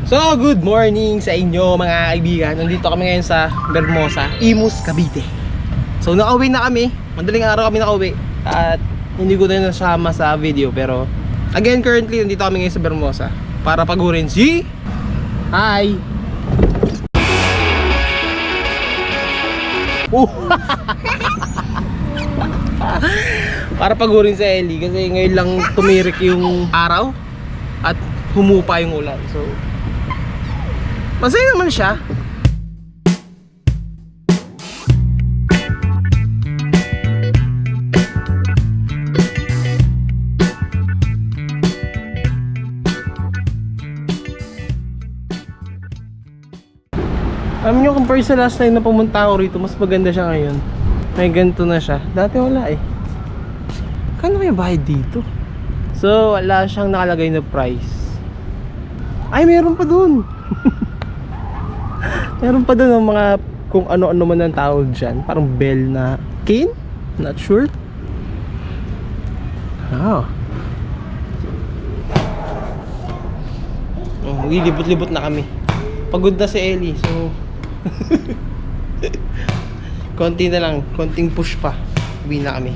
So, good morning sa inyo mga kaibigan. Nandito kami ngayon sa Bermosa, Imus, Cavite. So, nakauwi na kami. Madaling araw kami nakauwi. At hindi ko na nasama sa video. Pero, again, currently, nandito kami ngayon sa Bermosa para pagurin si... Hi! Para pagurin si Ellie kasi ngayon lang tumirik yung araw at humupa yung ulan. So, masaya naman siya. Alam nyo, compare sa last time na pumunta ako rito, mas maganda siya ngayon. May ganito na siya. Dati wala eh. Kano kaya bayad dito? So, wala siyang nakalagay na price. Ay, meron pa dun. Meron pa dun ang mga kung ano-ano man ang tawag dyan. Parang bell na cane? Not sure. Oh. Oh, libot-libot na kami. Pagod na si Ellie, so konti na lang, konting push pa. Uwi na kami.